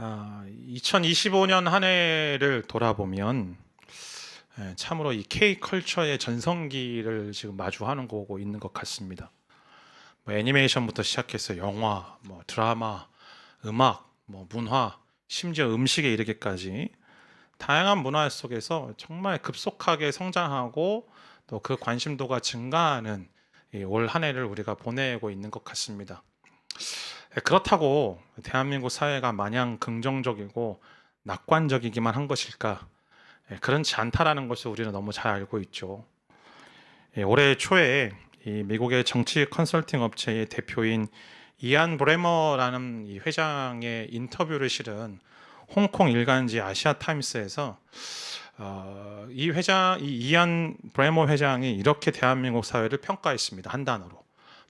2025년 한 해를 돌아보면 참으로 이 K컬처의 전성기를 지금 마주하는 거고 있는 것 같습니다. 뭐 애니메이션부터 시작해서 영화, 뭐 드라마, 음악, 뭐 문화, 심지어 음식에 이르기까지 다양한 문화 속에서 정말 급속하게 성장하고 또 그 관심도가 증가하는 올 한 해를 우리가 보내고 있는 것 같습니다. 그렇다고 대한민국 사회가 마냥 긍정적이고 낙관적이기만 한 것일까? 그렇지 않다라는 것을 우리는 너무 잘 알고 있죠. 올해 초에 이 미국의 정치 컨설팅 업체의 대표인 이안 브레머라는 이 회장의 인터뷰를 실은 홍콩 일간지 아시아 타임스에서 이 이안 브레머 회장이 이렇게 대한민국 사회를 평가했습니다. 한 단어로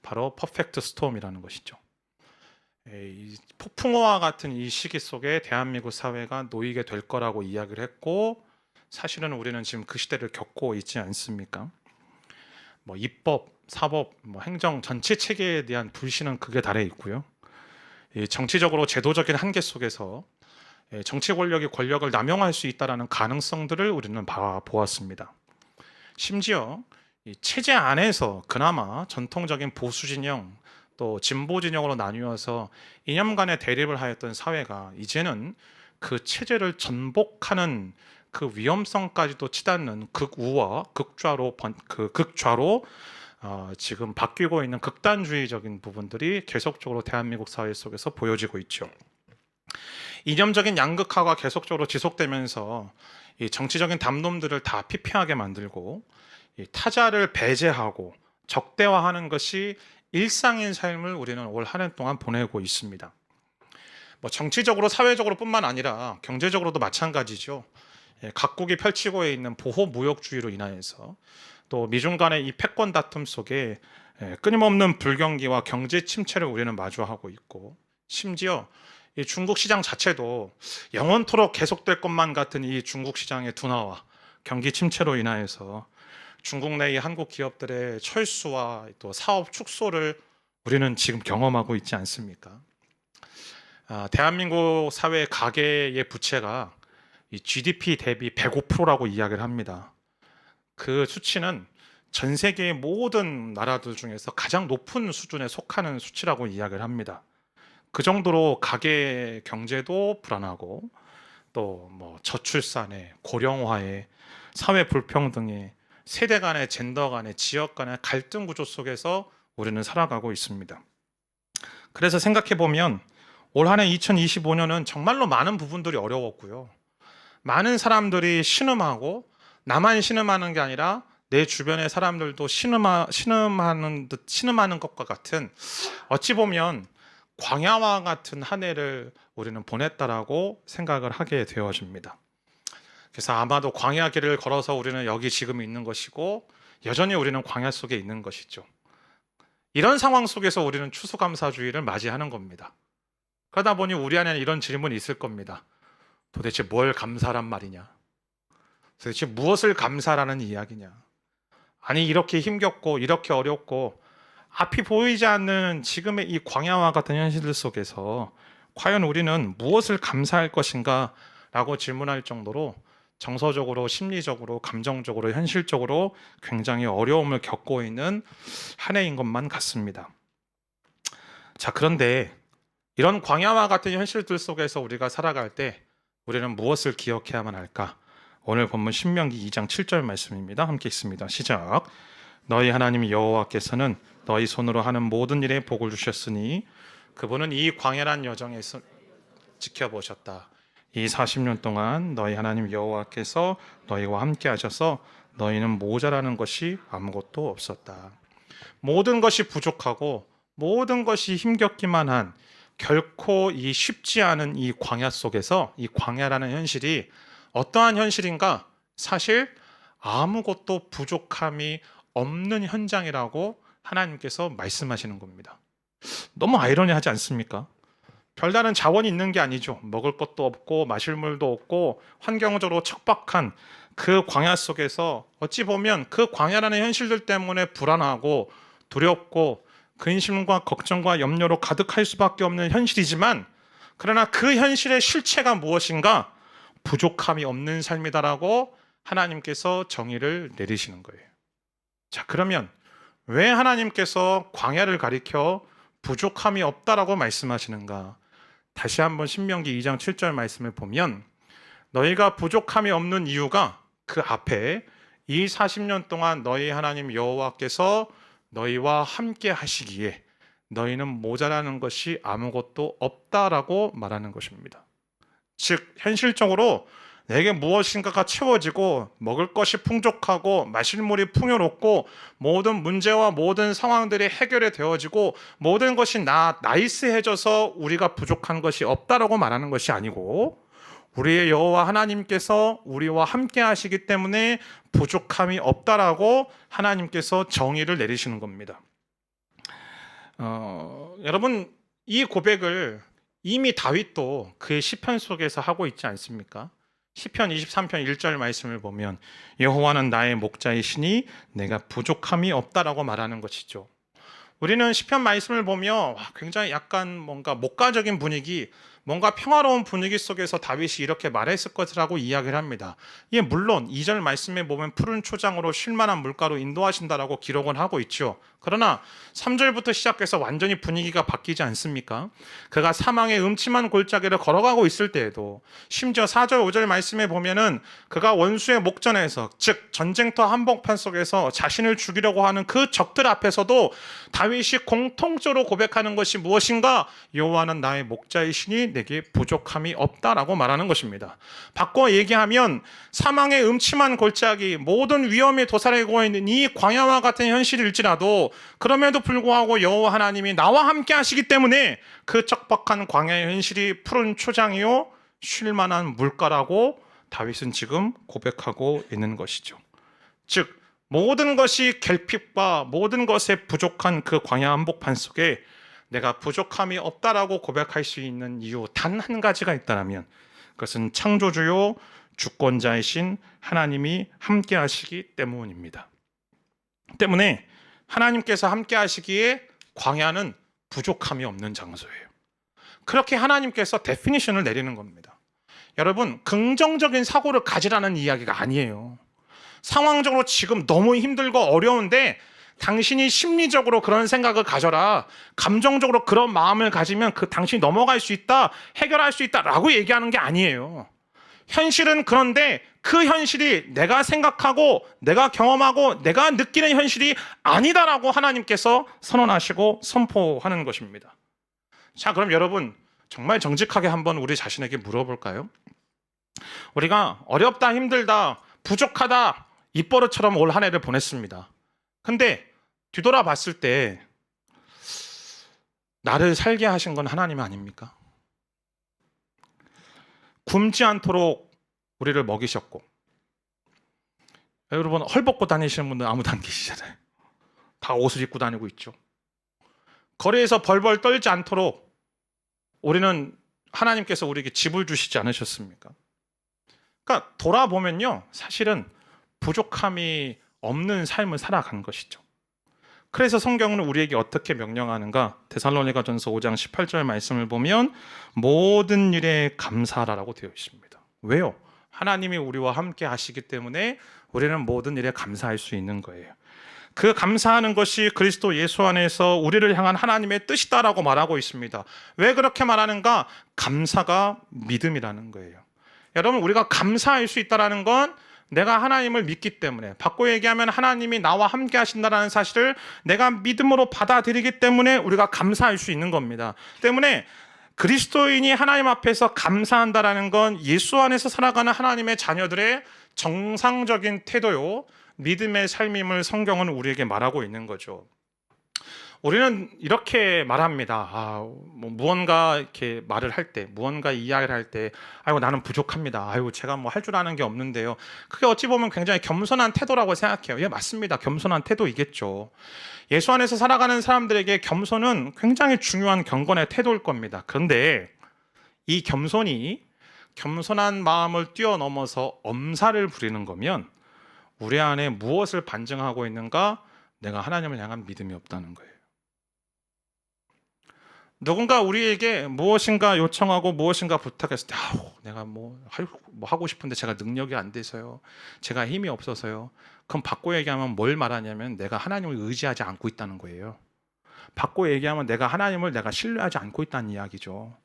바로 퍼펙트 스톰이라는 것이죠. 이 폭풍우와 같은 이 시기 속에 대한민국 사회가 놓이게 될 거라고 이야기를 했고, 사실은 우리는 지금 그 시대를 겪고 있지 않습니까? 뭐 입법, 사법, 뭐 행정 전체 체계에 대한 불신은 극에 달해 있고요. 이 정치적으로 제도적인 한계 속에서 정치 권력이 권력을 남용할 수 있다라는 가능성들을 우리는 보았습니다. 심지어 이 체제 안에서 그나마 전통적인 보수 진영 또 진보 진영으로 나뉘어서 이념 간의 대립을 하였던 사회가 이제는 그 체제를 전복하는 그 위험성까지도 치닫는 극우와 극좌로 지금 바뀌고 있는 극단주의적인 부분들이 계속적으로 대한민국 사회 속에서 보여지고 있죠. 이념적인 양극화가 계속적으로 지속되면서 이 정치적인 담론들을 다 피폐하게 만들고 이 타자를 배제하고 적대화하는 것이 일상인 삶을 우리는 올 한 해 동안 보내고 있습니다. 뭐 정치적으로 사회적으로뿐만 아니라 경제적으로도 마찬가지죠. 각국이 펼치고 있는 보호무역주의로 인하여서 또 미중 간의 이 패권 다툼 속에 끊임없는 불경기와 경제 침체를 우리는 마주하고 있고, 심지어 이 중국 시장 자체도 영원토록 계속될 것만 같은 이 중국 시장의 둔화와 경기 침체로 인하여서 중국 내의 한국 기업들의 철수와 또 사업 축소를 우리는 지금 경험하고 있지 않습니까? 대한민국 사회 가계의 부채가 이 GDP 대비 105%라고 이야기를 합니다. 그 수치는 전 세계의 모든 나라들 중에서 가장 높은 수준에 속하는 수치라고 이야기를 합니다. 그 정도로 가계 경제도 불안하고 또 뭐 저출산에 고령화에 사회 불평등에 세대 간의 젠더 간의 지역 간의 갈등 구조 속에서 우리는 살아가고 있습니다. 그래서 생각해 보면 올 한해 2025년은 정말로 많은 부분들이 어려웠고요. 많은 사람들이 신음하고 나만 신음하는 게 아니라 내 주변의 사람들도 신음하는 것과 같은, 어찌 보면 광야와 같은 한 해를 우리는 보냈다라고 생각을 하게 되어집니다. 그래서 아마도 광야 길을 걸어서 우리는 여기 지금 있는 것이고 여전히 우리는 광야 속에 있는 것이죠. 이런 상황 속에서 우리는 추수감사주의를 맞이하는 겁니다. 그러다 보니 우리 안에는 이런 질문이 있을 겁니다. 도대체 뭘 감사란 말이냐? 도대체 무엇을 감사라는 이야기냐? 아니, 이렇게 힘겹고 이렇게 어렵고 앞이 보이지 않는 지금의 이 광야와 같은 현실들 속에서 과연 우리는 무엇을 감사할 것인가? 라고 질문할 정도로 정서적으로, 심리적으로, 감정적으로, 현실적으로 굉장히 어려움을 겪고 있는 한 해인 것만 같습니다. 자, 그런데 이런 광야와 같은 현실들 속에서 우리가 살아갈 때 우리는 무엇을 기억해야만 할까? 오늘 본문 신명기 2장 7절 말씀입니다. 함께 읽습니다. 시작. 너희 하나님 여호와께서는 너희 손으로 하는 모든 일에 복을 주셨으니 그분은 이 광야란 여정에서 지켜보셨다. 이 40년 동안 너희 하나님 여호와께서 너희와 함께 하셔서 너희는 모자라는 것이 아무것도 없었다. 모든 것이 부족하고 모든 것이 힘겹기만 한, 결코 이 쉽지 않은 이 광야 속에서 이 광야라는 현실이 어떠한 현실인가? 사실 아무것도 부족함이 없는 현장이라고 하나님께서 말씀하시는 겁니다. 너무 아이러니하지 않습니까? 별다른 자원이 있는 게 아니죠. 먹을 것도 없고 마실 물도 없고 환경적으로 척박한 그 광야 속에서 어찌 보면 그 광야라는 현실들 때문에 불안하고 두렵고 근심과 걱정과 염려로 가득할 수밖에 없는 현실이지만, 그러나 그 현실의 실체가 무엇인가? 부족함이 없는 삶이다라고 하나님께서 정의를 내리시는 거예요. 자, 그러면 왜 하나님께서 광야를 가리켜 부족함이 없다라고 말씀하시는가? 다시 한번 신명기 2장 7절 말씀을 보면 너희가 부족함이 없는 이유가 그 앞에 이 40년 동안 너희 하나님 여호와께서 너희와 함께 하시기에 너희는 모자라는 것이 아무것도 없다라고 말하는 것입니다. 즉 현실적으로 내게 무엇인가가 채워지고 먹을 것이 풍족하고 마실 물이 풍요롭고 모든 문제와 모든 상황들이 해결이 되어지고 모든 것이 나이스해져서 우리가 부족한 것이 없다라고 말하는 것이 아니고 우리의 여호와 하나님께서 우리와 함께 하시기 때문에 부족함이 없다라고 하나님께서 정의를 내리시는 겁니다. 여러분 이 고백을 이미 다윗도 그의 시편 속에서 하고 있지 않습니까? 시편 23편 1절 말씀을 보면 여호와는 나의 목자이시니 내가 부족함이 없다라고 말하는 것이죠. 우리는 시편 말씀을 보며 굉장히 약간 뭔가 목가적인 분위기, 뭔가 평화로운 분위기 속에서 다윗이 이렇게 말했을 것이라고 이야기를 합니다. 예, 물론 2절 말씀에 보면 푸른 초장으로 쉴만한 물가로 인도하신다라고 기록은 하고 있죠. 그러나 3절부터 시작해서 완전히 분위기가 바뀌지 않습니까? 그가 사망의 음침한 골짜기를 걸어가고 있을 때에도 심지어 4절 5절 말씀에 보면은 그가 원수의 목전에서 즉 전쟁터 한복판 속에서 자신을 죽이려고 하는 그 적들 앞에서도 다윗이 공통적으로 고백하는 것이 무엇인가? 여호와는 나의 목자이시니 내게 부족함이 없다라고 말하는 것입니다. 바꿔 얘기하면 사망의 음침한 골짜기 모든 위험이 도사리고 있는 이 광야와 같은 현실일지라도 그럼에도 불구하고 여호와 하나님이 나와 함께 하시기 때문에 그 척박한 광야의 현실이 푸른 초장이요 쉴만한 물가라고 다윗은 지금 고백하고 있는 것이죠. 즉 모든 것이 결핍과 모든 것에 부족한 그 광야 한복판 속에 내가 부족함이 없다라고 고백할 수 있는 이유 단 한 가지가 있다면 그것은 창조주요 주권자이신 하나님이 함께 하시기 때문입니다. 때문에 하나님께서 함께 하시기에 광야는 부족함이 없는 장소예요. 그렇게 하나님께서 데피니션을 내리는 겁니다. 여러분 긍정적인 사고를 가지라는 이야기가 아니에요. 상황적으로 지금 너무 힘들고 어려운데 당신이 심리적으로 그런 생각을 가져라. 감정적으로 그런 마음을 가지면 당신이 넘어갈 수 있다. 해결할 수 있다라고 얘기하는 게 아니에요. 현실은 그런데 그 현실이 내가 생각하고 내가 경험하고 내가 느끼는 현실이 아니다라고 하나님께서 선언하시고 선포하는 것입니다. 자, 그럼 여러분 정말 정직하게 한번 우리 자신에게 물어볼까요? 우리가 어렵다, 힘들다, 부족하다 입버릇처럼 올 한 해를 보냈습니다. 근데 뒤돌아봤을 때 나를 살게 하신 건 하나님 아닙니까? 굶지 않도록 우리를 먹이셨고 여러분 헐벗고 다니시는 분들 아무도 안 계시잖아요. 다 옷을 입고 다니고 있죠. 거리에서 벌벌 떨지 않도록 우리는 하나님께서 우리에게 집을 주시지 않으셨습니까? 그러니까 돌아보면요 사실은 부족함이 없는 삶을 살아간 것이죠. 그래서 성경은 우리에게 어떻게 명령하는가? 데살로니가전서 5장 18절 말씀을 보면 모든 일에 감사하라고 되어 있습니다. 왜요? 하나님이 우리와 함께 하시기 때문에 우리는 모든 일에 감사할 수 있는 거예요. 그 감사하는 것이 그리스도 예수 안에서 우리를 향한 하나님의 뜻이다라고 말하고 있습니다. 왜 그렇게 말하는가? 감사가 믿음이라는 거예요. 여러분 우리가 감사할 수 있다는 건 내가 하나님을 믿기 때문에 바꿔 얘기하면 하나님이 나와 함께 하신다는 사실을 내가 믿음으로 받아들이기 때문에 우리가 감사할 수 있는 겁니다. 때문에 그리스도인이 하나님 앞에서 감사한다는 건 예수 안에서 살아가는 하나님의 자녀들의 정상적인 태도요 믿음의 삶임을 성경은 우리에게 말하고 있는 거죠. 우리는 이렇게 말합니다. 무언가 이렇게 말을 할 때, 무언가 이야기를 할 때, 아이고 나는 부족합니다. 아이고 제가 뭐 할 줄 아는 게 없는데요. 그게 어찌 보면 굉장히 겸손한 태도라고 생각해요. 예, 맞습니다. 겸손한 태도이겠죠. 예수 안에서 살아가는 사람들에게 겸손은 굉장히 중요한 경건의 태도일 겁니다. 그런데 이 겸손이 겸손한 마음을 뛰어넘어서 엄살을 부리는 거면 우리 안에 무엇을 반증하고 있는가? 내가 하나님을 향한 믿음이 없다는 거예요. 누군가 우리에게 무엇인가 요청하고 무엇인가 부탁했을 때 내가 뭐 하고 싶은데 제가 능력이 안 돼서요. 제가 힘이 없어서요. 그럼 바꿔 얘기하면 뭘 말하냐면 내가 하나님을 의지하지 않고 있다는 거예요. 바꿔 얘기하면 내가 하나님을 내가 신뢰하지 않고 있다는 이야기죠.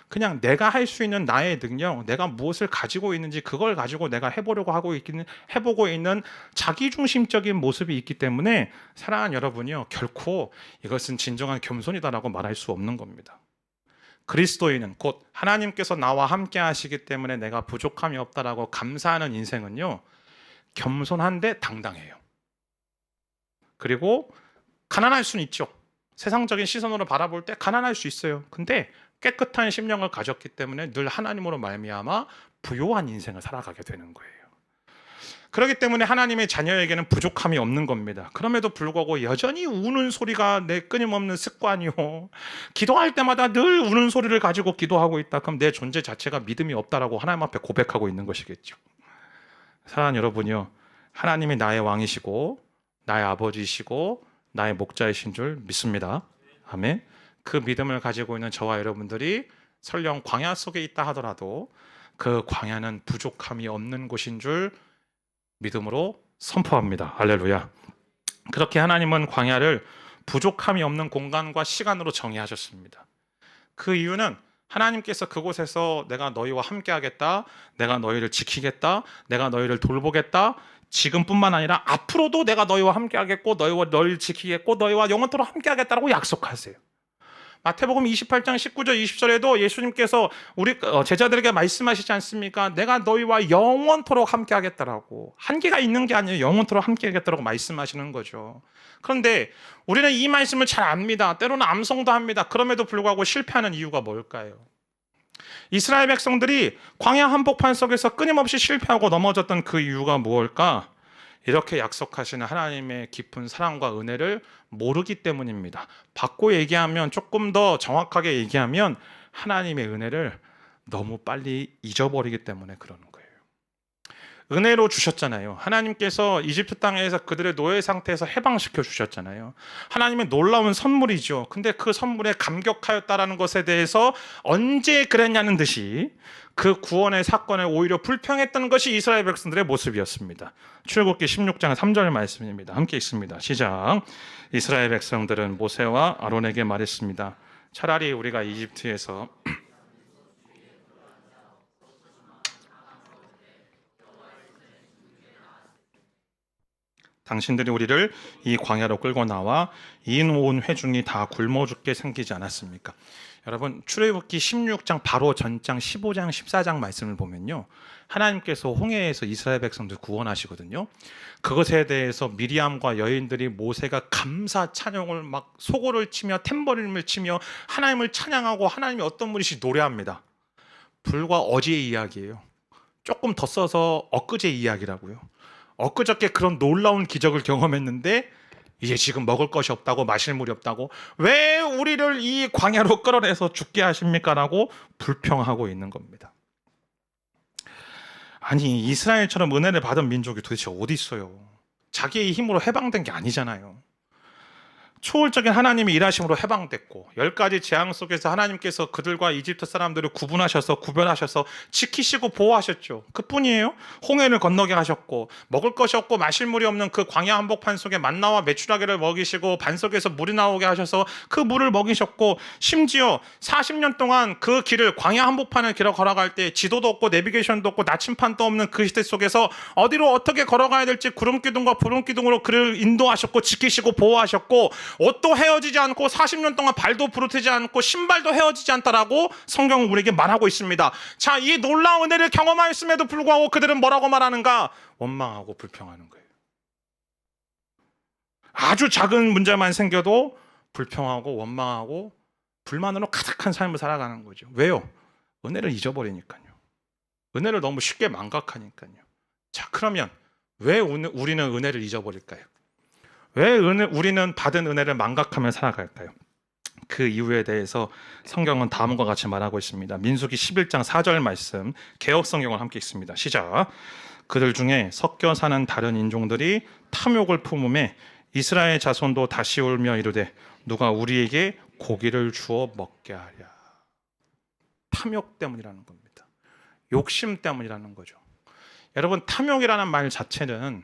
그냥 내가 할 수 있는 나의 능력, 내가 무엇을 가지고 있는지 그걸 가지고 내가 해보고 있는 자기중심적인 모습이 있기 때문에 사랑하는 여러분이요, 결코 이것은 진정한 겸손이다라고 말할 수 없는 겁니다. 그리스도인은 곧 하나님께서 나와 함께 하시기 때문에 내가 부족함이 없다라고 감사하는 인생은요, 겸손한데 당당해요. 그리고 가난할 수는 있죠. 세상적인 시선으로 바라볼 때 가난할 수 있어요. 근데 깨끗한 심령을 가졌기 때문에 늘 하나님으로 말미암아 부요한 인생을 살아가게 되는 거예요. 그렇기 때문에 하나님의 자녀에게는 부족함이 없는 겁니다. 그럼에도 불구하고 여전히 우는 소리가 내 끊임없는 습관이요. 기도할 때마다 늘 우는 소리를 가지고 기도하고 있다. 그럼 내 존재 자체가 믿음이 없다라고 하나님 앞에 고백하고 있는 것이겠죠. 사랑하는 여러분이요, 하나님이 나의 왕이시고 나의 아버지이시고 나의 목자이신 줄 믿습니다. 아멘. 그 믿음을 가지고 있는 저와 여러분들이 설령 광야 속에 있다 하더라도 그 광야는 부족함이 없는 곳인 줄 믿음으로 선포합니다. 할렐루야. 그렇게 하나님은 광야를 부족함이 없는 공간과 시간으로 정의하셨습니다. 그 이유는 하나님께서 그곳에서 내가 너희와 함께 하겠다, 내가 너희를 지키겠다, 내가 너희를 돌보겠다, 지금뿐만 아니라 앞으로도 내가 너희와 함께 하겠고 너희를 지키겠고 너희와 영원토록 함께 하겠다라고 약속하세요. 마태복음 28장 19절 20절에도 예수님께서 우리 제자들에게 말씀하시지 않습니까? 내가 너희와 영원토록 함께 하겠다라고. 한계가 있는 게 아니에요. 영원토록 함께 하겠다라고 말씀하시는 거죠. 그런데 우리는 이 말씀을 잘 압니다. 때로는 암송도 합니다. 그럼에도 불구하고 실패하는 이유가 뭘까요? 이스라엘 백성들이 광야 한복판 속에서 끊임없이 실패하고 넘어졌던 그 이유가 무엇일까? 이렇게 약속하시는 하나님의 깊은 사랑과 은혜를 모르기 때문입니다. 바꿔 얘기하면, 조금 더 정확하게 얘기하면 하나님의 은혜를 너무 빨리 잊어버리기 때문에 그러는 거예요. 은혜로 주셨잖아요. 하나님께서 이집트 땅에서 그들의 노예 상태에서 해방시켜 주셨잖아요. 하나님의 놀라운 선물이죠. 근데 그 선물에 감격하였다라는 것에 대해서 언제 그랬냐는 듯이 그 구원의 사건을 오히려 불평했던 것이 이스라엘 백성들의 모습이었습니다. 출애굽기 16장 3절 말씀입니다. 함께 읽습니다. 시작. 이스라엘 백성들은 모세와 아론에게 말했습니다. 차라리 우리가 이집트에서 당신들이 우리를 이 광야로 끌고 나와 이 온 회중이 다 굶어 죽게 생기지 않았습니까? 여러분, 출애굽기 16장 바로 전장 15장 14장 말씀을 보면요, 하나님께서 홍해에서 이스라엘 백성들 구원하시거든요. 그것에 대해서 미리암과 여인들이 모세가 감사 찬양을 막 소고를 치며 탬버린을 치며 하나님을 찬양하고 하나님이 어떤 분이시 노래합니다. 불과 어제의 이야기예요. 조금 더 써서 엊그제 이야기라고요. 엊그저께 그런 놀라운 기적을 경험했는데 이제 지금 먹을 것이 없다고, 마실 물이 없다고, 왜 우리를 이 광야로 끌어내서 죽게 하십니까? 라고 불평하고 있는 겁니다. 아니, 이스라엘처럼 은혜를 받은 민족이 도대체 어디 있어요? 자기의 힘으로 해방된 게 아니잖아요. 초월적인 하나님의 일하심으로 해방됐고 10가지 재앙 속에서 하나님께서 그들과 이집트 사람들을 구별하셔서 지키시고 보호하셨죠. 그뿐이에요. 홍해를 건너게 하셨고 먹을 것이 없고 마실 물이 없는 그 광야 한복판 속에 만나와 메추라기를 먹이시고 반석에서 물이 나오게 하셔서 그 물을 먹이셨고, 심지어 40년 동안 그 길을, 광야 한복판을 길어 걸어갈 때 지도도 없고 내비게이션도 없고 나침판도 없는 그 시대 속에서 어디로 어떻게 걸어가야 될지 구름기둥과 부름기둥으로 그를 인도하셨고 지키시고 보호하셨고, 옷도 헤어지지 않고 40년 동안 발도 부르트지 않고 신발도 헤어지지 않다라고 성경은 우리에게 말하고 있습니다. 자, 이 놀라운 은혜를 경험하였음에도 불구하고 그들은 뭐라고 말하는가? 원망하고 불평하는 거예요. 아주 작은 문제만 생겨도 불평하고 원망하고 불만으로 가득한 삶을 살아가는 거죠. 왜요? 은혜를 잊어버리니까요. 은혜를 너무 쉽게 망각하니까요. 자, 그러면 왜 우리는 은혜를 잊어버릴까요? 왜 우리는 받은 은혜를 망각하며 살아갈까요? 그 이유에 대해서 성경은 다음과 같이 말하고 있습니다. 민수기 11장 4절 말씀, 개역 성경을 함께 읽습니다. 시작. 그들 중에 섞여 사는 다른 인종들이 탐욕을 품음에 이스라엘 자손도 다시 울며 이르되 누가 우리에게 고기를 주어 먹게 하랴. 탐욕 때문이라는 겁니다. 욕심 때문이라는 거죠. 여러분, 탐욕이라는 말 자체는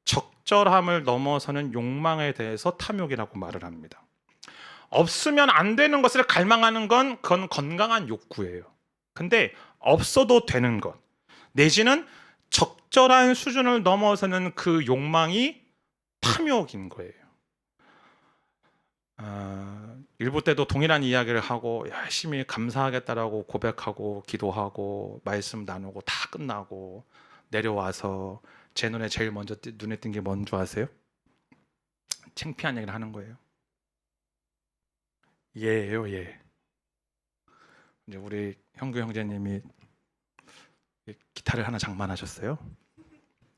적절함을 넘어서는 욕망에 대해서 탐욕이라고 말을 합니다. 없으면 안 되는 것을 갈망하는 건 그건 건강한 욕구예요. 근데 없어도 되는 것 내지는 적절한 수준을 넘어서는 그 욕망이 탐욕인 거예요. 일부 때도 동일한 이야기를 하고 열심히 감사하겠다라고 고백하고 기도하고 말씀 나누고 다 끝나고 내려와서 제 눈에 제일 먼저 눈에 띈 게 뭔지 아세요? 창피한 얘기를 하는 거예요. 예예요, 예. 이제 우리 형규 형제님이 기타를 하나 장만하셨어요.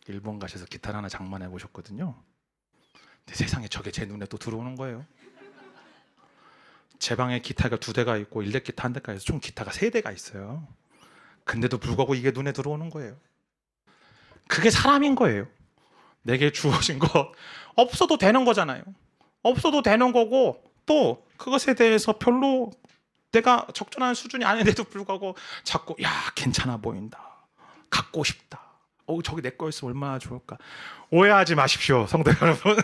일본 가셔서 기타를 하나 장만해 보셨거든요. 근데 세상에 저게 제 눈에 또 들어오는 거예요. 제 방에 기타가 2대가 있고 일렉 기타 1대가 있어서 총 기타가 3대가 있어요. 근데도 불구하고 이게 눈에 들어오는 거예요. 그게 사람인 거예요. 내게 주어진 것 없어도 되는 거잖아요. 없어도 되는 거고 또 그것에 대해서 별로 내가 적절한 수준이 아닌데도 불구하고 자꾸 야 괜찮아 보인다, 갖고 싶다, 저기 내 거였으면 얼마나 좋을까. 오해하지 마십시오, 성도 여러분.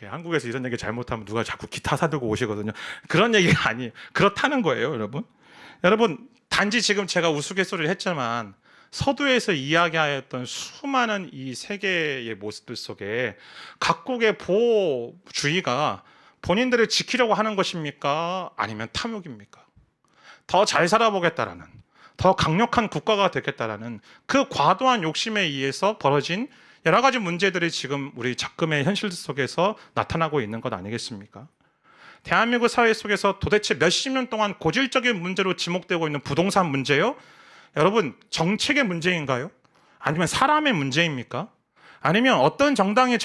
한국에서 이런 얘기 잘못하면 누가 자꾸 기타 사들고 오시거든요. 그런 얘기가 아니에요. 그렇다는 거예요, 여러분. 여러분, 단지 지금 제가 우스갯소리를 했지만 서두에서 이야기하였던 수많은 이 세계의 모습들 속에 각국의 보호주의가 본인들을 지키려고 하는 것입니까? 아니면 탐욕입니까? 더 잘 살아보겠다라는, 더 강력한 국가가 되겠다라는 그 과도한 욕심에 의해서 벌어진 여러 가지 문제들이 지금 우리 작금의 현실 속에서 나타나고 있는 것 아니겠습니까? 대한민국 사회 속에서 도대체 몇십 년 동안 고질적인 문제로 지목되고 있는 부동산 문제요? 여러분, 정책의 문제인가요? 아니면 사람의 문제입니까? 아니면 어떤 정당이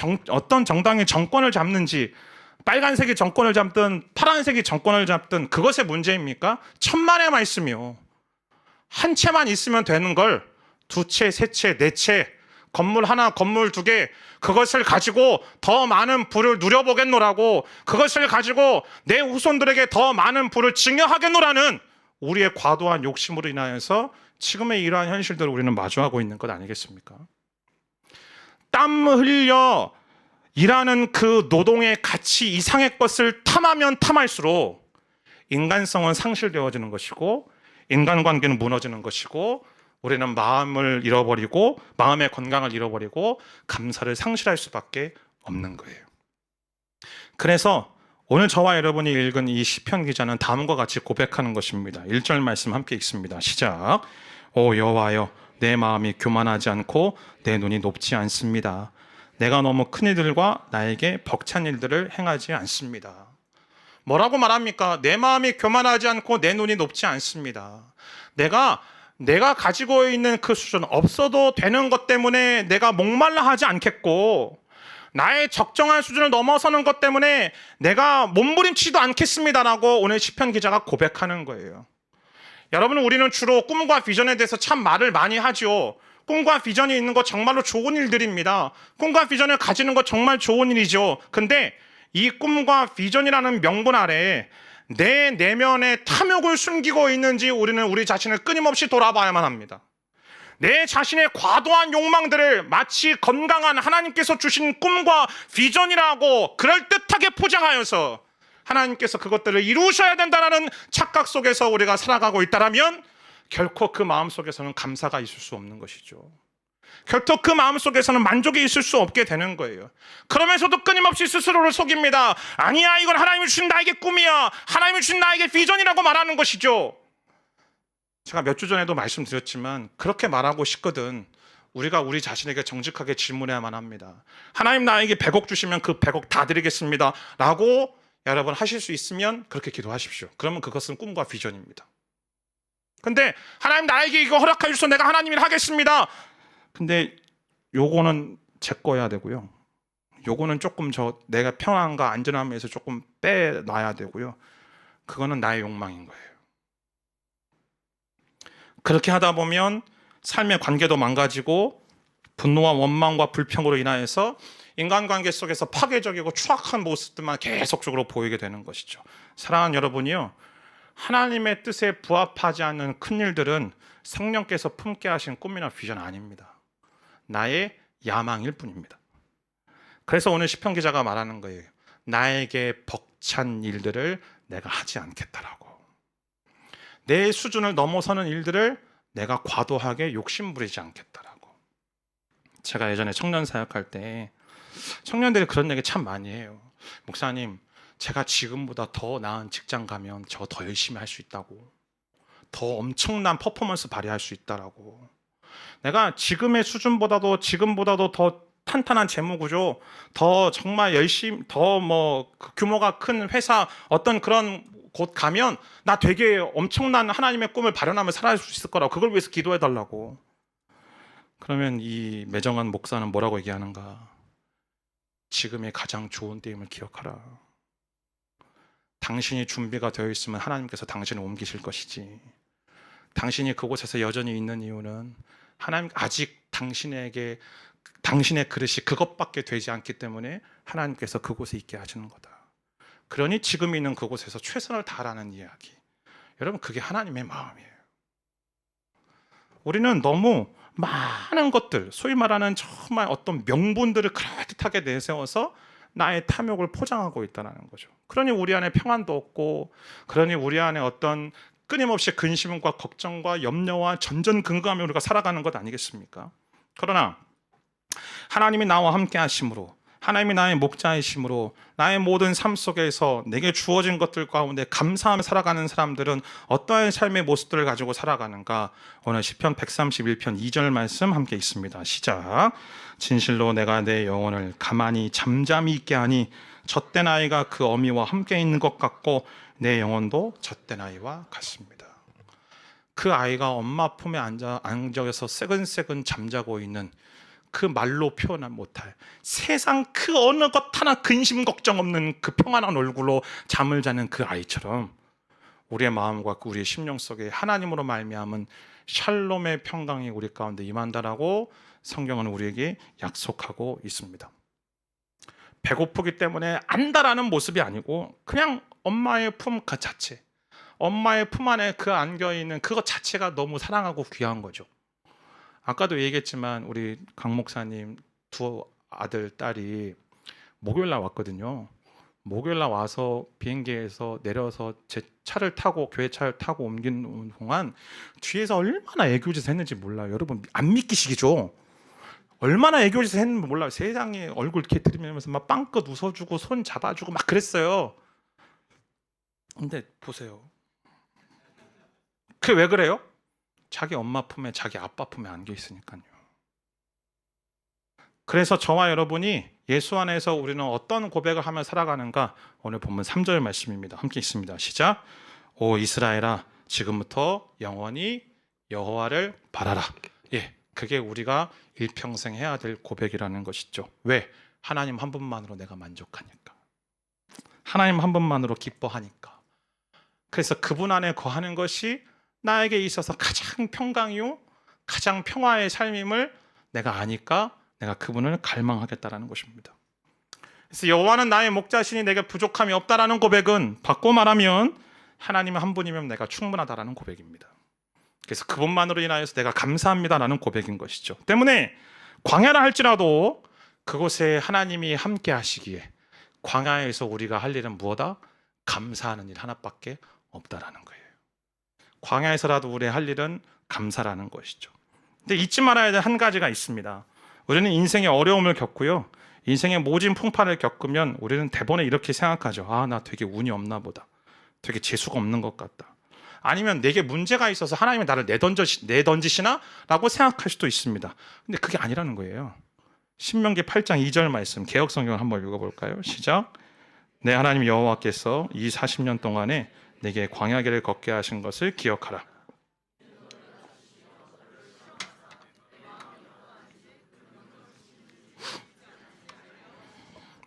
정권을 잡는지, 빨간색이 정권을 잡든 파란색이 정권을 잡든 그것의 문제입니까? 천만의 말씀이요. 한 채만 있으면 되는 걸 2채, 3채, 4채, 건물 하나, 건물 2개, 그것을 가지고 더 많은 부를 누려보겠노라고, 그것을 가지고 내 후손들에게 더 많은 부를 증여하겠노라는 우리의 과도한 욕심으로 인하여서 지금의 이러한 현실들을 우리는 마주하고 있는 것 아니겠습니까? 땀 흘려 일하는 그 노동의 가치 이상의 것을 탐하면 탐할수록 인간성은 상실되어지는 것이고 인간관계는 무너지는 것이고 우리는 마음을 잃어버리고 마음의 건강을 잃어버리고 감사를 상실할 수밖에 없는 거예요. 그래서 오늘 저와 여러분이 읽은 이 시편 기자는 다음과 같이 고백하는 것입니다. 1절 말씀 함께 읽습니다. 시작. 오 여호와여, 내 마음이 교만하지 않고 내 눈이 높지 않습니다. 내가 너무 큰 일들과 나에게 벅찬 일들을 행하지 않습니다. 뭐라고 말합니까? 내 마음이 교만하지 않고 내 눈이 높지 않습니다. 내가 가지고 있는 그 수준, 없어도 되는 것 때문에 내가 목말라 하지 않겠고 나의 적정한 수준을 넘어서는 것 때문에 내가 몸부림치지도 않겠습니다라고 오늘 시편 기자가 고백하는 거예요. 여러분, 우리는 주로 꿈과 비전에 대해서 참 말을 많이 하죠. 꿈과 비전이 있는 거 정말로 좋은 일들입니다. 꿈과 비전을 가지는 거 정말 좋은 일이죠. 근데 이 꿈과 비전이라는 명분 아래에 내 내면에 탐욕을 숨기고 있는지 우리는 우리 자신을 끊임없이 돌아봐야만 합니다. 내 자신의 과도한 욕망들을 마치 건강한 하나님께서 주신 꿈과 비전이라고 그럴듯하게 포장하여서 하나님께서 그것들을 이루셔야 된다는 착각 속에서 우리가 살아가고 있다면 결코 그 마음속에서는 감사가 있을 수 없는 것이죠. 결코 그 마음속에서는 만족이 있을 수 없게 되는 거예요. 그러면서도 끊임없이 스스로를 속입니다. 아니야, 이건 하나님이 주신 나에게 꿈이야, 하나님이 주신 나에게 비전이라고 말하는 것이죠. 제가 몇 주 전에도 말씀드렸지만 그렇게 말하고 싶거든 우리가 우리 자신에게 정직하게 질문해야만 합니다. 하나님 나에게 100억 주시면 그 100억 다 드리겠습니다 라고 여러분 하실 수 있으면 그렇게 기도하십시오. 그러면 그것은 꿈과 비전입니다. 근데 하나님 나에게 이거 허락해 주셔서 내가 하나님 일 하겠습니다. 근데 요거는 제 거야 되고요. 요거는 조금 내가 평안과 안전함에서 조금 빼놔야 되고요. 그거는 나의 욕망인 거예요. 그렇게 하다 보면 삶의 관계도 망가지고 분노와 원망과 불평으로 인하여서 인간관계 속에서 파괴적이고 추악한 모습들만 계속적으로 보이게 되는 것이죠. 사랑하는 여러분이요, 하나님의 뜻에 부합하지 않는 큰 일들은 성령께서 품게 하신 꿈이나 비전 아닙니다. 나의 야망일 뿐입니다. 그래서 오늘 시편 기자가 말하는 거예요. 나에게 벅찬 일들을 내가 하지 않겠다라고. 내 수준을 넘어서는 일들을 내가 과도하게 욕심부리지 않겠다라고. 제가 예전에 청년 사역할 때 청년들이 그런 얘기 참 많이 해요. 목사님, 제가 지금보다 더 나은 직장 가면 저 더 열심히 할 수 있다고, 더 엄청난 퍼포먼스 발휘할 수 있다라고. 내가 지금의 수준보다도 지금보다도 더 탄탄한 재무구조, 더 정말 열심히, 더 뭐 규모가 큰 회사 어떤 그런 곳 가면 나 되게 엄청난 하나님의 꿈을 발현하며 살아갈 수 있을 거라고, 그걸 위해서 기도해 달라고. 그러면 이 매정한 목사는 뭐라고 얘기하는가? 지금의 가장 좋은 때임을 기억하라. 당신이 준비가 되어 있으면 하나님께서 당신을 옮기실 것이지, 당신이 그곳에서 여전히 있는 이유는 하나님 아직 당신에게 당신의 그릇이 그것밖에 되지 않기 때문에 하나님께서 그곳에 있게 하시는 거다. 그러니 지금 있는 그곳에서 최선을 다하라는 이야기. 여러분, 그게 하나님의 마음이에요. 우리는 너무 많은 것들, 소위 말하는 정말 어떤 명분들을 그럴듯하게 내세워서 나의 탐욕을 포장하고 있다는 거죠. 그러니 우리 안에 평안도 없고, 그러니 우리 안에 어떤 끊임없이 근심과 걱정과 염려와 전전긍긍하며 우리가 살아가는 것 아니겠습니까? 그러나 하나님이 나와 함께 하심으로, 하나님이 나의 목자이심으로 나의 모든 삶 속에서 내게 주어진 것들 가운데 감사하며 살아가는 사람들은 어떠한 삶의 모습들을 가지고 살아가는가? 오늘 시편 131편 2절 말씀 함께 있습니다. 시작. 진실로 내가 내 영혼을 가만히 잠잠히 있게 하니 젖된 아이가 그 어미와 함께 있는 것 같고 내 영혼도 젖된 아이와 같습니다. 그 아이가 엄마 품에 안겨서 새근새근 잠자고 있는 그 말로 표현 못할 세상 그 어느 것 하나 근심 걱정 없는 그 평안한 얼굴로 잠을 자는 그 아이처럼 우리의 마음과 우리의 심령 속에 하나님으로 말미암은 샬롬의 평강이 우리 가운데 임한다라고 성경은 우리에게 약속하고 있습니다. 배고프기 때문에 안다라는 모습이 아니고 그냥 엄마의 품 그 자체, 엄마의 품 안에 그 안겨있는 그것 자체가 너무 사랑하고 귀한 거죠. 아까도 얘기했지만 우리 강 목사님 두 아들, 딸이 목요일날 왔거든요. 목요일날 와서 비행기에서 내려서 제 차를 타고 교회 차를 타고 옮기는 동안 뒤에서 얼마나 애교짓을 했는지 몰라요. 여러분 안 믿기시죠? 얼마나 애교짓을 했는지 몰라요. 세상에 얼굴 이렇게 들이면서 막 빵긋 웃어주고 손 잡아주고 막 그랬어요. 근데 보세요. 그게 왜 그래요? 자기 엄마 품에 자기 아빠 품에 안겨 있으니까요. 그래서 저와 여러분이 예수 안에서 우리는 어떤 고백을 하며 살아가는가? 오늘 본문 3절 말씀입니다. 함께 있습니다. 시작. 오 이스라엘아, 지금부터 영원히 여호와를 바라라. 예, 그게 우리가 일평생 해야 될 고백이라는 것이죠. 왜? 하나님 한 분만으로 내가 만족하니까, 하나님 한 분만으로 기뻐하니까. 그래서 그분 안에 거하는 것이 나에게 있어서 가장 평강이요, 가장 평화의 삶임을 내가 아니까 내가 그분을 갈망하겠다라는 것입니다. 그래서 여호와는 나의 목자시니 내게 부족함이 없다라는 고백은 바꿔 말하면 하나님은 한 분이면 내가 충분하다라는 고백입니다. 그래서 그분만으로 인하여서 내가 감사합니다라는 고백인 것이죠. 때문에 광야라 할지라도 그곳에 하나님이 함께 하시기에 광야에서 우리가 할 일은 무엇이다? 감사하는 일 하나밖에 없다라는 거예요. 광야에서라도 우리의 할 일은 감사라는 것이죠. 근데 잊지 말아야 될 한 가지가 있습니다. 우리는 인생의 어려움을 겪고요, 인생의 모진 풍파를 겪으면 우리는 대번에 이렇게 생각하죠. 아, 나 되게 운이 없나 보다, 되게 재수가 없는 것 같다, 아니면 내게 문제가 있어서 하나님이 나를 내던지시나? 라고 생각할 수도 있습니다. 근데 그게 아니라는 거예요. 신명기 8장 2절 말씀 개역성경을 한번 읽어볼까요? 시작. 내 하나님 여호와께서 이 40년 동안에 내게 광야길을 걷게 하신 것을 기억하라.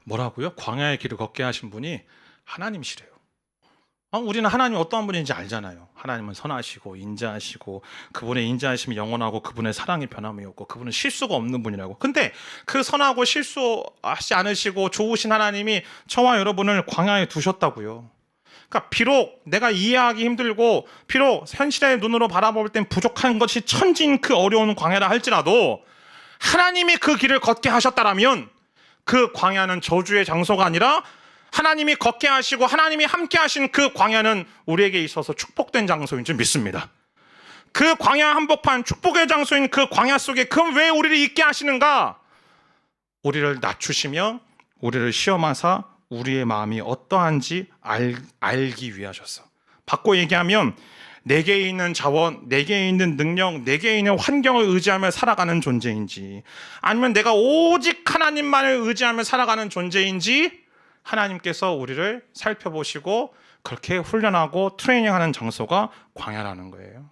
뭐라고요? 광야의 길을 걷게 하신 분이 하나님이시래요. 우리는 하나님 어떠한 분인지 알잖아요. 하나님은 선하시고 인자하시고 그분의 인자하심이 영원하고 그분의 사랑이 변함이 없고 그분은 실수가 없는 분이라고. 근데 그 선하고 실수하지 않으시고 좋으신 하나님이 저와 여러분을 광야에 두셨다고요. 그러니까 비록 내가 이해하기 힘들고 비록 현실의 눈으로 바라볼 땐 부족한 것이 천지인 그 어려운 광야라 할지라도 하나님이 그 길을 걷게 하셨다라면 그 광야는 저주의 장소가 아니라 하나님이 걷게 하시고 하나님이 함께 하신 그 광야는 우리에게 있어서 축복된 장소인 줄 믿습니다. 그 광야 한복판 축복의 장소인 그 광야 속에 그럼 왜 우리를 있게 하시는가? 우리를 낮추시며 우리를 시험하사 우리의 마음이 어떠한지 알기 위하셨어. 바꿔 얘기하면 내게 있는 자원, 내게 있는 능력, 내게 있는 환경을 의지하며 살아가는 존재인지 아니면 내가 오직 하나님만을 의지하며 살아가는 존재인지 하나님께서 우리를 살펴보시고 그렇게 훈련하고 트레이닝하는 장소가 광야라는 거예요.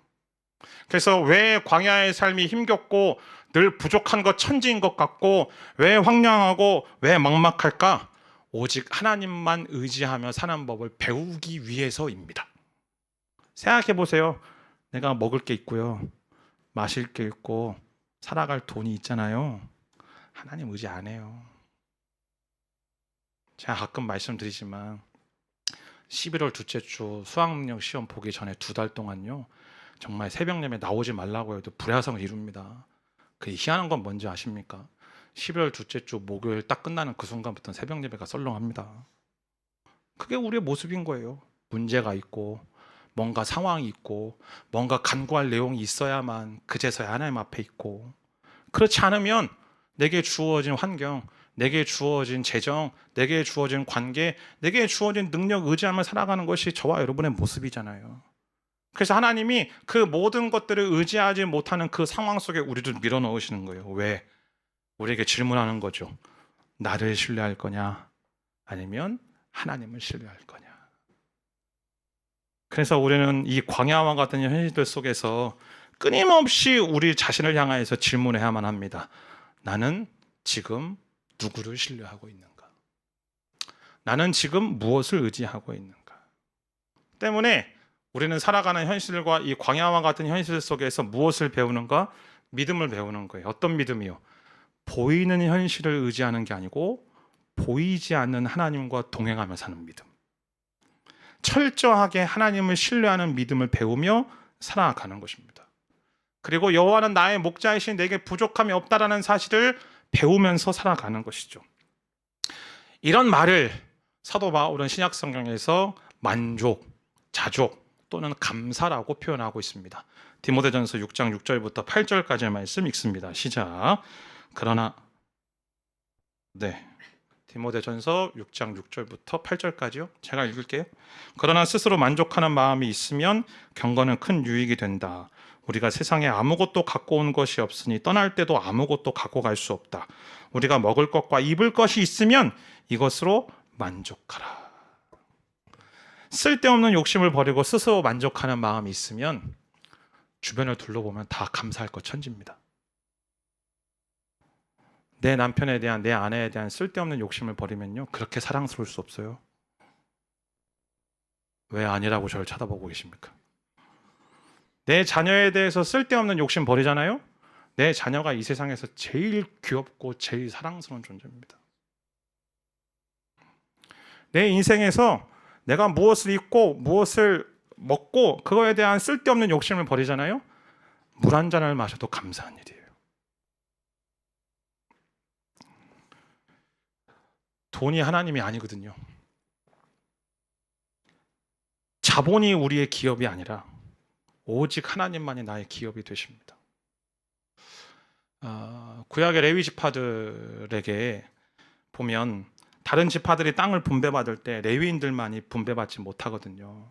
그래서 왜 광야의 삶이 힘겹고 늘 부족한 것 천지인 것 같고 왜 황량하고 왜 막막할까? 오직 하나님만 의지하며 사는 법을 배우기 위해서입니다. 생각해 보세요. 내가 먹을 게 있고요. 마실 게 있고 살아갈 돈이 있잖아요. 하나님 의지 안 해요. 제가 가끔 말씀드리지만 11월 둘째 주 수학능력 시험 보기 전에 2달 동안요. 정말 새벽 예배 나오지 말라고 해도 불야성을 이룹니다. 그 희한한 건 뭔지 아십니까? 11월 둘째 주 목요일 딱 끝나는 그 순간부터 새벽 예배가 썰렁합니다. 그게 우리의 모습인 거예요. 문제가 있고 뭔가 상황이 있고 뭔가 간구할 내용이 있어야만 그제서야 하나님 앞에 있고 그렇지 않으면 내게 주어진 환경, 내게 주어진 재정, 내게 주어진 관계, 내게 주어진 능력 의지하며 살아가는 것이 저와 여러분의 모습이잖아요. 그래서 하나님이 그 모든 것들을 의지하지 못하는 그 상황 속에 우리를 밀어넣으시는 거예요. 왜? 우리에게 질문하는 거죠. 나를 신뢰할 거냐? 아니면 하나님을 신뢰할 거냐? 그래서 우리는 이 광야와 같은 현실들 속에서 끊임없이 우리 자신을 향하여서 질문해야만 합니다. 나는 지금 누구를 신뢰하고 있는가? 나는 지금 무엇을 의지하고 있는가? 때문에 우리는 살아가는 현실과 이 광야와 같은 현실 속에서 무엇을 배우는가? 믿음을 배우는 거예요. 어떤 믿음이요? 보이는 현실을 의지하는 게 아니고 보이지 않는 하나님과 동행하며 사는 믿음. 철저하게 하나님을 신뢰하는 믿음을 배우며 살아가는 것입니다. 그리고 여호와는 나의 목자이신 내게 부족함이 없다라는 사실을 배우면서 살아가는 것이죠. 이런 말을 사도 바울은 신약 성경에서 만족, 자족 또는 감사라고 표현하고 있습니다. 디모데전서 6장 6절부터 8절까지의 말씀 읽습니다. 시작. 그러나 디모데전서 6장 6절부터 8절까지요. 제가 읽을게요. 그러나 스스로 만족하는 마음이 있으면 경건은 큰 유익이 된다. 우리가 세상에 아무것도 갖고 온 것이 없으니 떠날 때도 아무것도 갖고 갈 수 없다. 우리가 먹을 것과 입을 것이 있으면 이것으로 만족하라. 쓸데없는 욕심을 버리고 스스로 만족하는 마음이 있으면 주변을 둘러보면 다 감사할 것 천지입니다. 내 남편에 대한, 내 아내에 대한 쓸데없는 욕심을 버리면요, 그렇게 사랑스러울 수 없어요. 왜 아니라고 저를 쳐다보고 계십니까? 내 자녀에 대해서 쓸데없는 욕심 버리잖아요. 내 자녀가 이 세상에서 제일 귀엽고 제일 사랑스러운 존재입니다. 내 인생에서 내가 무엇을 입고 무엇을 먹고 그거에 대한 쓸데없는 욕심을 버리잖아요. 물 한 잔을 마셔도 감사한 일이에요. 돈이 하나님이 아니거든요. 자본이 우리의 기업이 아니라 오직 하나님만이 나의 기업이 되십니다. 구약의 레위 지파들에게 보면 다른 지파들이 땅을 분배받을 때 레위인들만이 분배받지 못하거든요.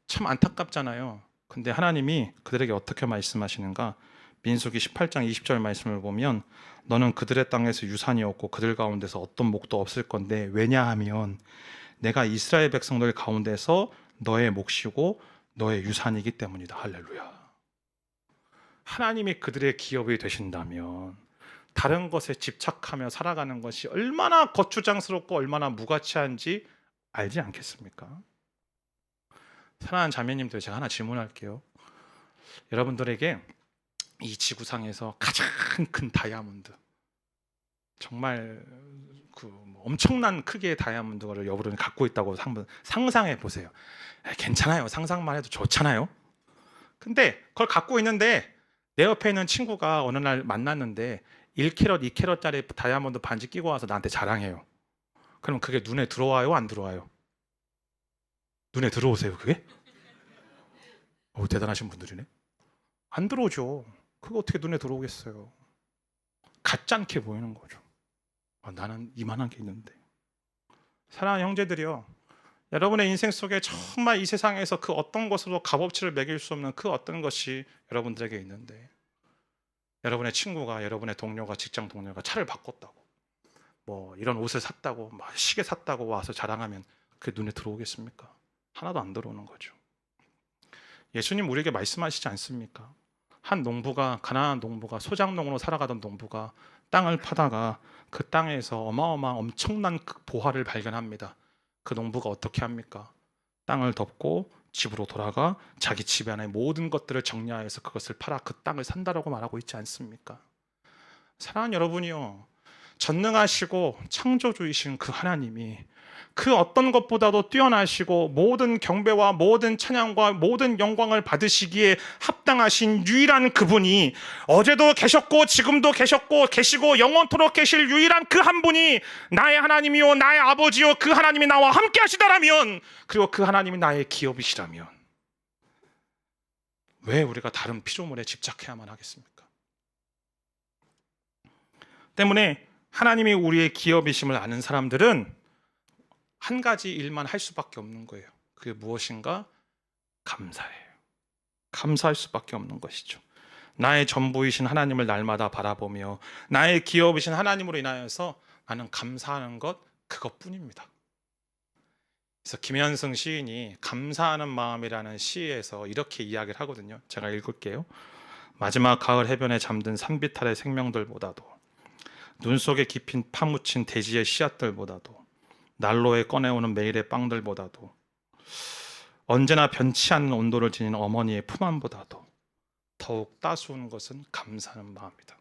참 안타깝잖아요. 근데 하나님이 그들에게 어떻게 말씀하시는가? 민수기 18장 20절 말씀을 보면 너는 그들의 땅에서 유산이 없고 그들 가운데서 어떤 목도 없을 건데 왜냐하면 내가 이스라엘 백성들 가운데서 너의 몫이고 너의 유산이기 때문이다. 할렐루야. 하나님이 그들의 기업이 되신다면 다른 것에 집착하며 살아가는 것이 얼마나 거추장스럽고 얼마나 무가치한지 알지 않겠습니까? 사랑하는 자매님들, 제가 하나 질문할게요. 여러분들에게 이 지구상에서 가장 큰 다이아몬드, 정말 엄청난 크기의 다이아몬드를 여러분이 갖고 있다고 한번 상상해 보세요. 괜찮아요. 상상만 해도 좋잖아요. 근데 그걸 갖고 있는데 내 옆에 있는 친구가 어느 날 만났는데 1캐럿, 2캐럿짜리 다이아몬드 반지 끼고 와서 나한테 자랑해요. 그럼 그게 눈에 들어와요? 안 들어와요? 눈에 들어오세요, 그게? 대단하신 분들이네. 안 들어오죠. 그거 어떻게 눈에 들어오겠어요? 가짜않게 보이는 거죠. 나는 이만한 게 있는데. 사랑하는 형제들이요, 여러분의 인생 속에 정말 이 세상에서 그 어떤 것으로 값어치를 매길 수 없는 그 어떤 것이 여러분들에게 있는데, 여러분의 친구가, 여러분의 동료가, 직장 동료가 차를 바꿨다고, 이런 옷을 샀다고, 시계 샀다고 와서 자랑하면 그게 눈에 들어오겠습니까? 하나도 안 들어오는 거죠. 예수님 우리에게 말씀하시지 않습니까? 한 농부가, 가난한 농부가, 소작농으로 살아가던 농부가 땅을 파다가 그 땅에서 어마어마한 엄청난 보화를 발견합니다. 그 농부가 어떻게 합니까? 땅을 덮고 집으로 돌아가 자기 집 안에 모든 것들을 정리하여서 그것을 팔아 그 땅을 산다라고 말하고 있지 않습니까? 사랑하는 여러분이요, 전능하시고 창조주이신 그 하나님이 그 어떤 것보다도 뛰어나시고 모든 경배와 모든 찬양과 모든 영광을 받으시기에 합당하신 유일한 그분이, 어제도 계셨고 지금도 계셨고 계시고 영원토록 계실 유일한 그 한 분이 나의 하나님이요 나의 아버지요, 그 하나님이 나와 함께 하시다라면, 그리고 그 하나님이 나의 기업이시라면 왜 우리가 다른 피조물에 집착해야만 하겠습니까? 때문에 하나님이 우리의 기업이심을 아는 사람들은 한 가지 일만 할 수밖에 없는 거예요. 그게 무엇인가? 감사해요. 감사할 수밖에 없는 것이죠. 나의 전부이신 하나님을 날마다 바라보며 나의 기업이신 하나님으로 인하여서 나는 감사하는 것, 그것뿐입니다. 그래서 김현승 시인이 감사하는 마음이라는 시에서 이렇게 이야기를 하거든요. 제가 읽을게요. 마지막 가을 해변에 잠든 산비탈의 생명들보다도, 눈 속에 깊이 파묻힌 대지의 씨앗들보다도, 난로에 꺼내오는 매일의 빵들보다도, 언제나 변치 않는 온도를 지닌 어머니의 품 안보다도 더욱 따스운 것은 감사하는 마음이다.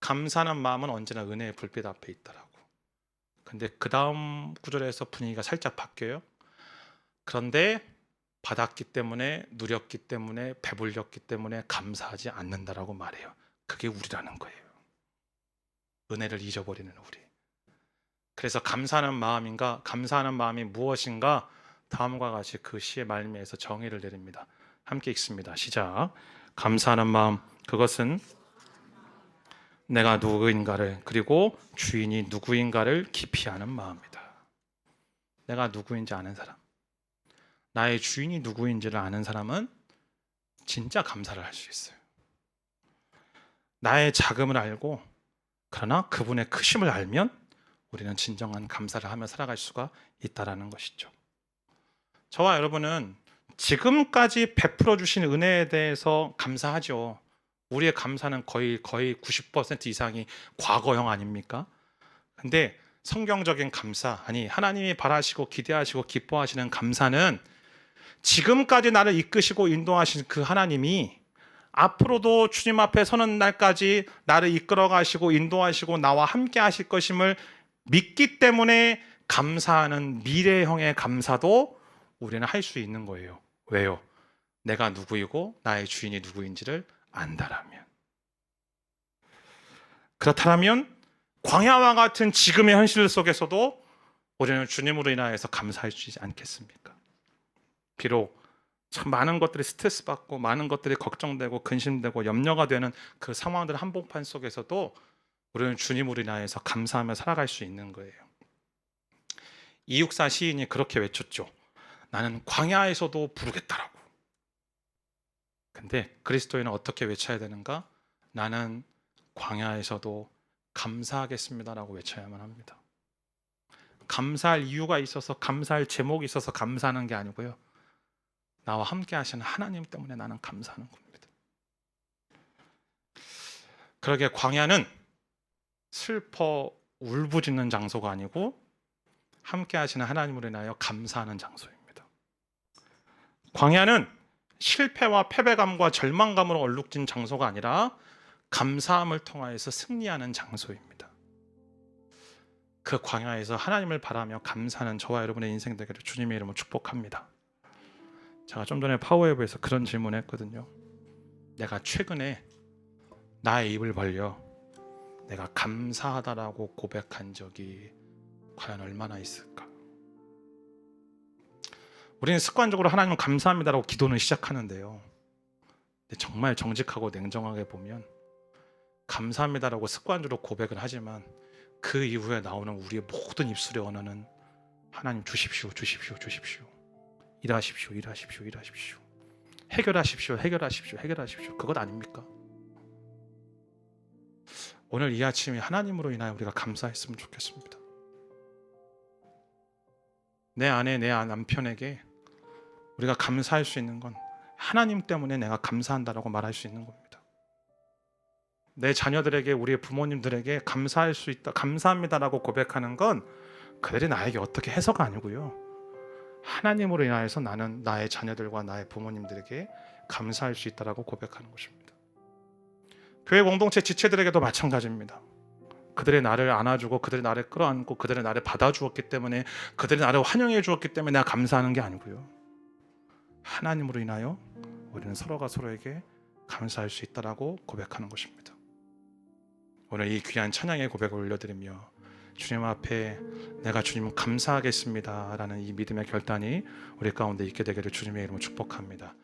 감사하는 마음은 언제나 은혜의 불빛 앞에 있다라고. 근데 그 다음 구절에서 분위기가 살짝 바뀌어요. 그런데 받았기 때문에, 누렸기 때문에, 배불렸기 때문에 감사하지 않는다라고 말해요. 그게 우리라는 거예요. 은혜를 잊어버리는 우리. 그래서 감사하는 마음이 무엇인가? 다음과 같이 그 시의 말미에서 정의를 내립니다. 함께 읽습니다. 시작. 감사하는 마음, 그것은 내가 누구인가를, 그리고 주인이 누구인가를 깊이 아는 마음이다. 내가 누구인지 아는 사람, 나의 주인이 누구인지를 아는 사람은 진짜 감사를 할 수 있어요. 나의 작음을 알고, 그러나 그분의 크심을 알면 우리는 진정한 감사를 하며 살아갈 수가 있다라는 것이죠. 저와 여러분은 지금까지 베풀어 주신 은혜에 대해서 감사하죠. 우리의 감사는 거의 90% 이상이 과거형 아닙니까? 근데 성경적인 감사, 아니 하나님이 바라시고 기대하시고 기뻐하시는 감사는 지금까지 나를 이끄시고 인도하신 그 하나님이 앞으로도 주님 앞에 서는 날까지 나를 이끌어 가시고 인도하시고 나와 함께 하실 것임을 믿기 때문에 감사하는 미래형의 감사도 우리는 할 수 있는 거예요. 왜요? 내가 누구이고 나의 주인이 누구인지를 안다라면. 그렇다면 광야와 같은 지금의 현실 속에서도 우리는 주님으로 인하여서 감사할 수 있지 않겠습니까? 비록 참 많은 것들이 스트레스 받고 많은 것들이 걱정되고 근심되고 염려가 되는 그 상황들 한복판 속에서도 우리는 주님으로 인하여서 감사하며 살아갈 수 있는 거예요. 이육사 시인이 그렇게 외쳤죠. 나는 광야에서도 부르겠다라고. 근데 그리스도인은 어떻게 외쳐야 되는가? 나는 광야에서도 감사하겠습니다라고 외쳐야만 합니다. 감사할 이유가 있어서, 감사할 제목이 있어서 감사하는 게 아니고요, 나와 함께 하시는 하나님 때문에 나는 감사하는 겁니다. 그러게 광야는 슬퍼 울부짖는 장소가 아니고 함께 하시는 하나님으로 인하여 감사하는 장소입니다. 광야는 실패와 패배감과 절망감으로 얼룩진 장소가 아니라 감사함을 통하여서 승리하는 장소입니다. 그 광야에서 하나님을 바라며 감사하는 저와 여러분의 인생 되기를 주님의 이름으로 축복합니다. 제가 좀 전에 파워웨브에서 그런 질문을 했거든요. 내가 최근에 나의 입을 벌려 내가 감사하다라고 고백한 적이 과연 얼마나 있을까? 우리는 습관적으로 하나님 감사합니다라고 기도는 시작하는데요. 근데 정말 정직하고 냉정하게 보면 감사합니다라고 습관적으로 고백은 하지만 그 이후에 나오는 우리의 모든 입술의 언어는 하나님 주십시오, 주십시오, 주십시오. 일하십시오, 일하십시오, 일하십시오. 해결하십시오, 해결하십시오, 해결하십시오. 그것 아닙니까? 오늘 이 아침에 하나님으로 인하여 우리가 감사했으면 좋겠습니다. 내 아내, 내 남편에게 우리가 감사할 수 있는 건 하나님 때문에 내가 감사한다라고 말할 수 있는 겁니다. 내 자녀들에게, 우리의 부모님들에게 감사할 수 있다, 감사합니다라고 고백하는 건 그들이 나에게 어떻게 해서가 아니고요, 하나님으로 인하여서 나는 나의 자녀들과 나의 부모님들에게 감사할 수 있다라고 고백하는 것입니다. 교회 공동체 지체들에게도 마찬가지입니다. 그들이 나를 안아주고 그들이 나를 끌어안고 그들이 나를 받아주었기 때문에, 그들이 나를 환영해 주었기 때문에 내가 감사하는 게 아니고요, 하나님으로 인하여 우리는 서로가 서로에게 감사할 수 있다라고 고백하는 것입니다. 오늘 이 귀한 찬양의 고백을 올려드리며 주님 앞에 내가 주님 감사하겠습니다 라는 이 믿음의 결단이 우리 가운데 있게 되기를 주님의 이름으로 축복합니다.